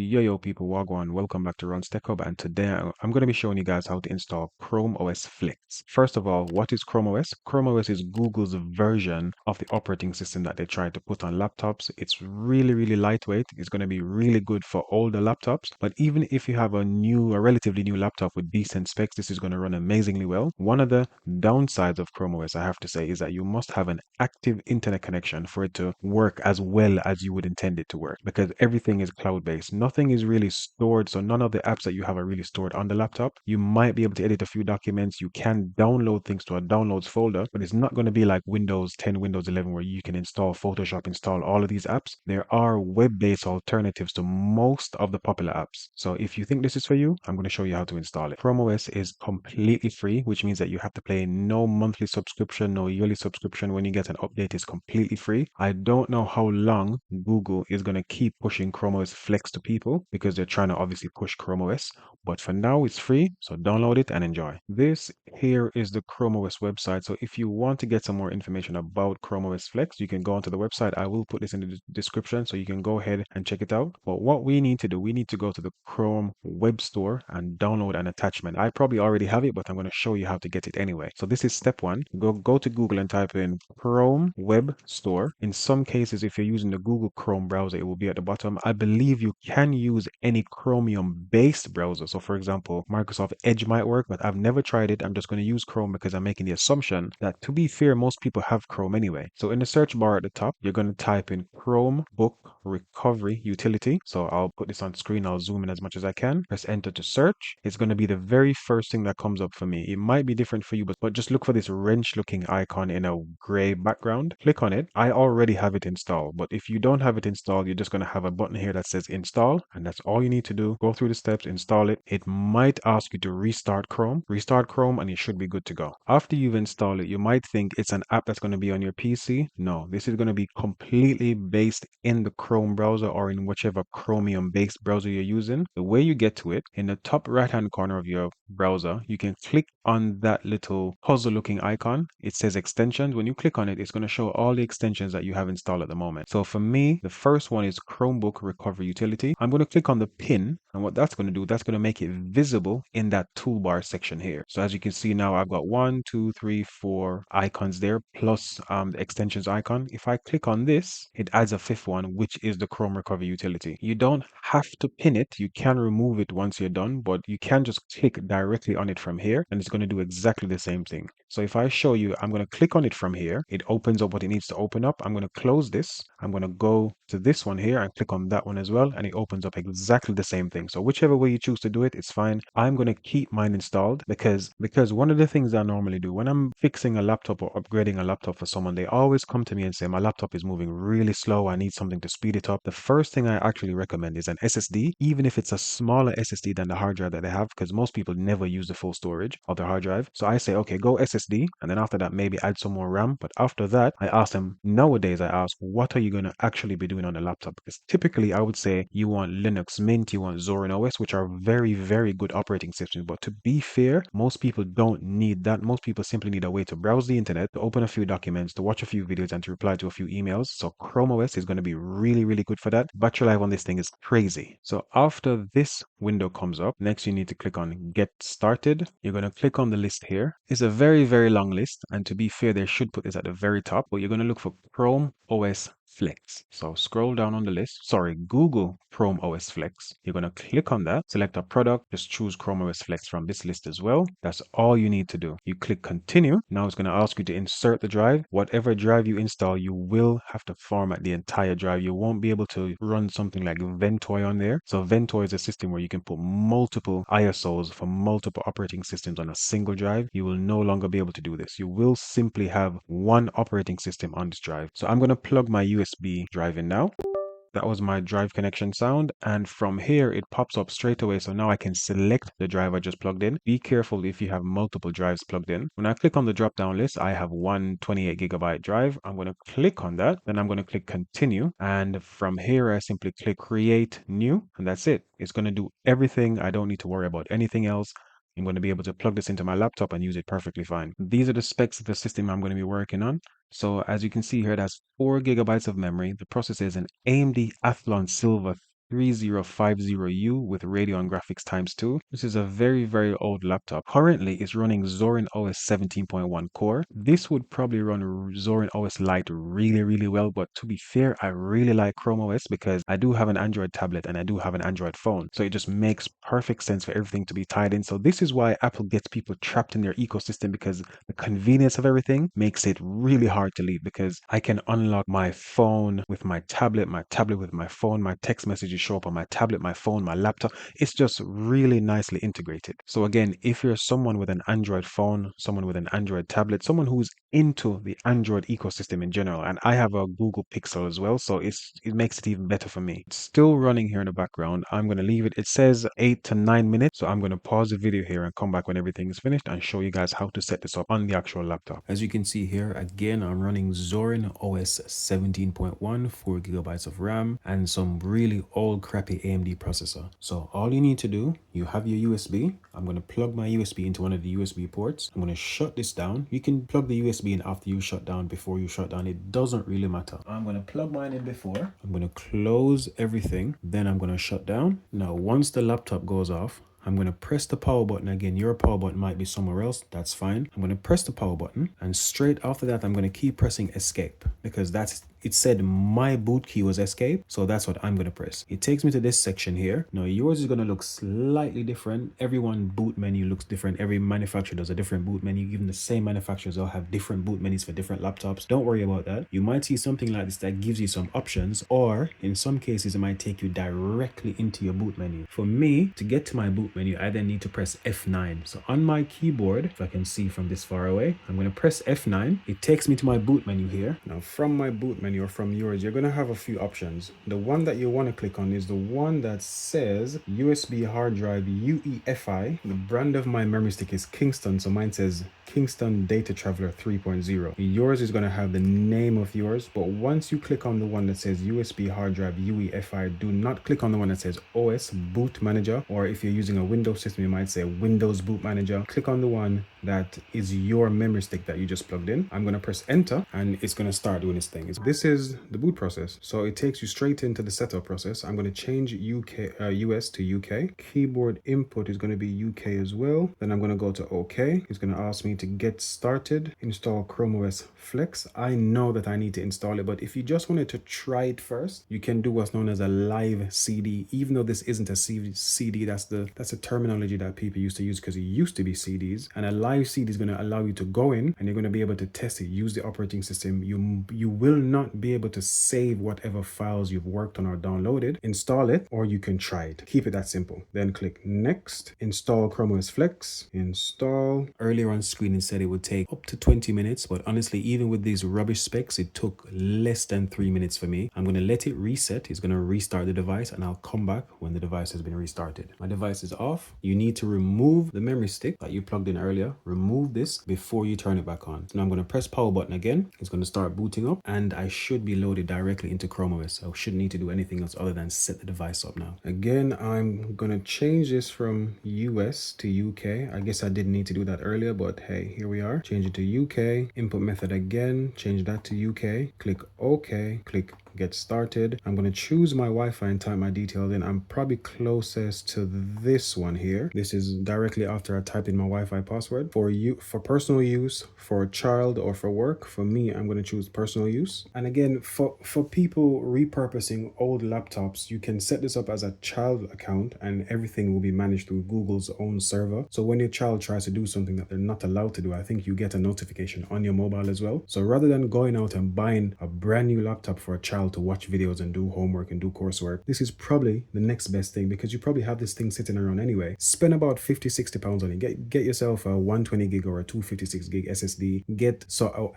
Yo people, Wagwan, welcome back to Ron's Tech Hub, and today I'm going to be showing you guys how to install Chrome OS Flex. First of all, what is Chrome OS? Chrome OS is Google's version of the operating system that they try to put on laptops. It's really lightweight. It's going to be really good for older laptops, but even if you have a relatively new laptop with decent specs, this is going to run amazingly well. One of the downsides of Chrome OS, I have to say, is that you must have an active internet connection for it to work as well as you would intend it to work, because everything is cloud-based. Nothing is really stored, so none of the apps that you have are really stored on the laptop. You might be able to edit a few documents. You can download things to a downloads folder, but it's not going to be like Windows 10, Windows 11, where you can install Photoshop, install all of these apps. There are web-based alternatives to most of the popular apps. So if you think this is for you, I'm going to show you how to install it. Chrome OS is completely free, which means that you have to pay no monthly subscription, no yearly subscription. When you get an update, it's completely free. I don't know how long Google is going to keep pushing Chrome OS Flex to people, because they're trying to obviously push Chrome OS, but for now it's free, so download it and enjoy. This here is the Chrome OS website. So if you want to get some more information about Chrome OS Flex, you can go onto the website. I will put this in the description so you can go ahead and check it out. But what we need to do, we need to go to the Chrome Web Store and download an attachment. I probably already have it, but I'm going to show you how to get it anyway. So this is step one. Go to Google and type in Chrome Web Store. In some cases, if you're using the Google Chrome browser, it will be at the bottom. I believe you can use any Chromium based browser. So for example, Microsoft Edge might work, but I've never tried it. I'm just going to use Chrome because I'm making the assumption that, to be fair, most people have Chrome anyway. So in the search bar at the top, you're going to type in Chromebook Recovery Utility. So I'll put this on screen. I'll zoom in as much as I can. Press enter to search. It's going to be the very first thing that comes up for me. It might be different for you, but just look for this wrench looking icon in a gray background. Click on it. I already have it installed, but if you don't have it installed, you're just going to have a button here that says install, and that's all you need to do. Go through the steps, install it. It might ask you to restart Chrome, and you should be good to go. After you've installed it, you might think it's an app that's going to be on your PC. No, this is going to be completely based in the Chrome browser or in whichever Chromium based browser you're using. The way you get to it, in the top right hand corner of your browser, you can click on that little puzzle looking icon. It says extensions. When you click on it, it's going to show all the extensions that you have installed at the moment. So for me, the first one is Chromebook Recovery Utility. I'm going to click on the pin, and what that's going to do, that's going to make it visible in that toolbar section here. So as you can see now, I've got 1, 2, 3, 4 icons there, plus the extensions icon. If I click on this, it adds a fifth one, which is the Chrome Recovery Utility. You don't have to pin it. You can remove it once you're done, but you can just click directly on it from here, and it's going to do exactly the same thing. So if I show you, I'm going to click on it from here. It opens up what it needs to open up. I'm going to close this. I'm going to go to this one here and click on that one as well, and it opens up exactly the same thing. So whichever way you choose to do it, it's fine. I'm going to keep mine installed because one of the things I normally do when I'm fixing a laptop or upgrading a laptop for someone, they always come to me and say, my laptop is moving really slow. I need something to speed it up. The first thing I actually recommend is an SSD, even if it's a smaller SSD than the hard drive that they have, because most people never use the full storage of their hard drive. So I say, okay, go SSD, and then after that, maybe add some more RAM. But after that, I ask them, nowadays, I ask, what are you going to actually be doing on the laptop? Because typically, I would say you want Linux Mint, you want Zorin OS, which are very good operating systems. But to be fair, most people don't need that. Most people simply need a way to browse the internet, to open a few documents, to watch a few videos, and to reply to a few emails. So Chrome OS is going to be really good for that. Battery life on this thing is crazy. So after this window comes up, next you need to click on Get Started. You're going to click on the list here. It's a very long list, and to be fair, they should put this at the very top, but you're going to look for Chrome OS Flex. So scroll down on the list. Sorry, Google Chrome OS Flex. You're going to click on that, select a product, just choose Chrome OS Flex from this list as well. That's all you need to do. You click continue. Now it's going to ask you to insert the drive. Whatever drive you install, you will have to format the entire drive. You won't be able to run something like Ventoy on there. So Ventoy is a system where you can put multiple ISOs for multiple operating systems on a single drive. You will no longer be able to do this. You will simply have one operating system on this drive. So I'm going to plug my USB drive in now. That was my drive connection sound, and from here it pops up straight away. So now I can select the drive I just plugged in. Be careful if you have multiple drives plugged in. When I click on the drop down list, I have one 28 gigabyte drive. I'm going to click on that, then I'm going to click continue, and from here I simply click create new, and that's it. It's going to do everything. I don't need to worry about anything else. I'm going to be able to plug this into my laptop and use it perfectly fine. These are the specs of the system I'm going to be working on. So as you can see here, it has 4 gigabytes of memory. The processor is an AMD Athlon Silver 3050U with Radeon graphics times 2. This is a very old laptop. Currently, it's running Zorin OS 17.1 core. This would probably run Zorin OS Lite really well, but to be fair, I really like Chrome OS because I do have an Android tablet and I do have an Android phone. So it just makes perfect sense for everything to be tied in. So this is why Apple gets people trapped in their ecosystem, because the convenience of everything makes it really hard to leave, because I can unlock my phone with my tablet with my phone, my text messages show up on my tablet, my phone, my laptop. It's just really nicely integrated. So again, if you're someone with an Android phone, someone with an Android tablet, someone who's into the Android ecosystem in general, and I have a Google Pixel as well, so it makes it even better for me. It's still running here in the background. I'm going to leave it. It says 8 to 9 minutes, so I'm going to pause the video here and come back when everything is finished and show you guys how to set this up on the actual laptop. As you can see here, again, I'm running Zorin OS 17.1, 4 gigabytes of RAM, and some really old crappy AMD processor. So all you need to do, you have your USB. I'm going to plug my USB into one of the USB ports. I'm going to shut this down. You can plug the USB in after you shut down, before you shut down. It doesn't really matter. I'm going to plug mine in before. I'm going to close everything. Then I'm going to shut down. Now, once the laptop goes off, I'm going to press the power button again. Your power button might be somewhere else. That's fine. I'm going to press the power button, and straight after that, I'm going to keep pressing escape, because it said my boot key was escape. So that's what I'm going to press. It takes me to this section here. Now yours is going to look slightly different. Everyone boot menu looks different. Every manufacturer does a different boot menu. Even the same manufacturers all have different boot menus for different laptops. Don't worry about that. You might see something like this that gives you some options, or in some cases, it might take you directly into your boot menu. For me, to get to my boot menu, I then need to press F9. So on my keyboard, if I can see from this far away, I'm going to press F9. It takes me to my boot menu here. Now from my boot menu, or from yours, you're going to have a few options. The one that you want to click on is the one that says USB hard drive UEFI. The brand of my memory stick is Kingston, so mine says Kingston Data Traveler 3.0. Yours is going to have the name of yours, but once you click on the one that says USB hard drive UEFI, do not click on the one that says OS Boot Manager, or if you're using a Windows system, you might say Windows Boot Manager. Click on the one that is your memory stick that you just plugged in. I'm going to press enter, and it's going to start doing its thing. This is the boot process, so it takes you straight into the setup process. I'm going to change US to UK. Keyboard input is going to be UK as well. Then I'm going to go to OK. It's going to ask me to get started, install Chrome OS Flex. I know that I need to install it, but if you just wanted to try it first, you can do what's known as a live CD. Even though this isn't a CD, that's a terminology that people used to use, because it used to be CDs. And a live CD is going to allow you to go in and you're going to be able to test it, use the operating system. You will not be able to save whatever files you've worked on or downloaded. Install it, or you can try it. Keep it that simple. Then click next. Install Chrome OS Flex. Install. Earlier on screen it said it would take up to 20 minutes, but honestly, even with these rubbish specs, it took less than 3 minutes for me. I'm going to let it reset. It's going to restart the device, and I'll come back when the device has been restarted. My device is off. You need to remove the memory stick that you plugged in earlier. Remove this before you turn it back on. So now I'm going to press power button again. It's going to start booting up, and I should be loaded directly into Chrome OS. I shouldn't need to do anything else other than set the device up now. Again, I'm going to change this from US to UK. I guess I didn't need to do that earlier, but hey, here we are. Change it to UK. Input method again. Change that to UK. Click OK. Click get started. I'm going to choose my Wi-Fi and type my details in. I'm probably closest to this one here. This is directly after I typed in my Wi-Fi password. For personal use, for a child, or for work. For me, I'm going to choose personal use. And again, for people repurposing old laptops, you can set this up as a child account, and everything will be managed through Google's own server. So when your child tries to do something that they're not allowed to do, I think you get a notification on your mobile as well. So rather than going out and buying a brand new laptop for a child to watch videos and do homework and do coursework, this is probably the next best thing, because you probably have this thing sitting around anyway. Spend about 50-60 pounds on it. Get yourself a 120 gig or a 256 gig SSD. Get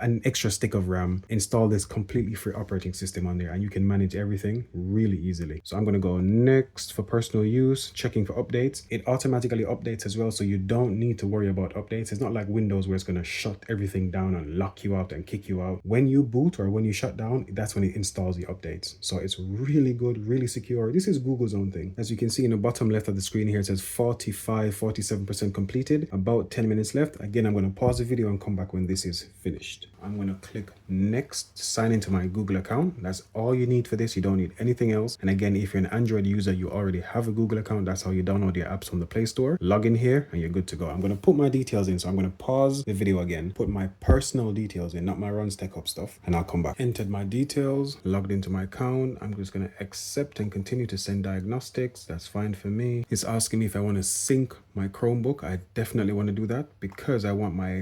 an extra stick of RAM. Install this completely free operating system on there, and you can manage everything really easily. So I'm going to go next for personal use, checking for updates. It automatically updates as well, so you don't need to worry about updates. It's not like Windows where it's going to shut everything down and lock you out and kick you out. When you boot or when you shut down, that's when it installs installs the updates. So it's really good, really secure. This is Google's own thing. As you can see in the bottom left of the screen here, it says 47% completed, about 10 minutes left. Again, I'm going to pause the video and come back when this is finished. I'm going to click next, sign into my Google account. That's all you need for this. You don't need anything else. And again, if you're an Android user, you already have a Google account. That's how you download your apps from the Play Store. Log in here and you're good to go. I'm going to put my details in. So I'm going to pause the video again, put my personal details in, not my Runs Tech Hub stuff, and I'll come back. Entered my details, logged into my account. I'm just going to accept and continue to send diagnostics. That's fine for me. It's asking me if I want to sync my Chromebook. I definitely want to do that because I want my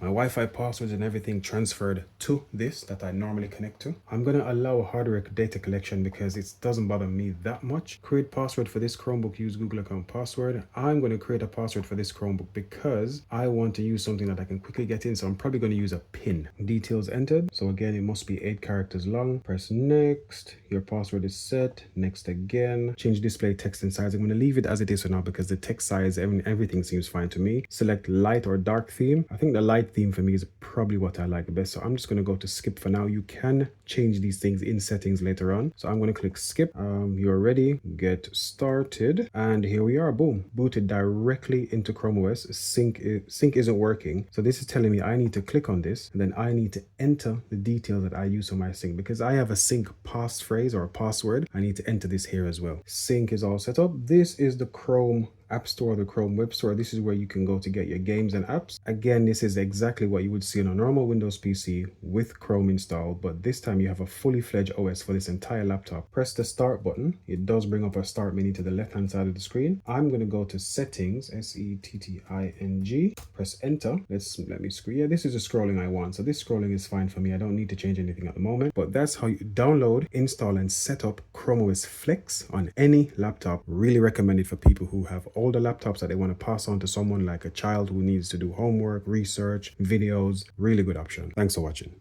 Wi-Fi passwords and everything transferred to this that I normally connect to. I'm going to allow hardware data collection because it doesn't bother me that much. Create password for this Chromebook, use Google account password. I'm going to create a password for this Chromebook because I want to use something that I can quickly get in. So I'm probably going to use a PIN. Details entered. So again, it must be 8 characters long. Press next. Your password is set. Next again. Change display text and size. I'm going to leave it as it is for now because the text size, everything seems fine to me. Select light or dark theme. I think the light theme for me is probably what I like the best. So I'm just going to go to skip for now. You can change these things in settings later on. So I'm going to click skip. You're ready. Get started. And here we are. Boom. Booted directly into Chrome OS. Sync isn't working. So this is telling me I need to click on this and then I need to enter the details that I use for my sync. Because I have a sync passphrase or a password, I need to enter this here as well. Sync is all set up. This is the Chrome App Store, the Chrome Web Store. This is where you can go to get your games and apps. Again, this is exactly what you would see on a normal Windows PC with Chrome installed, but this time you have a fully fledged OS for this entire laptop. Press the start button. It does bring up a start menu to the left hand side of the screen. I'm going to go to settings, setting, press enter. Let me scroll. Yeah, this is the scrolling I want. So this scrolling is fine for me. I don't need to change anything at the moment, but that's how you download, install and set up Chrome OS Flex on any laptop. Really recommended for people who have older laptops that they want to pass on to someone like a child who needs to do homework, research, videos. Really good option. Thanks for watching.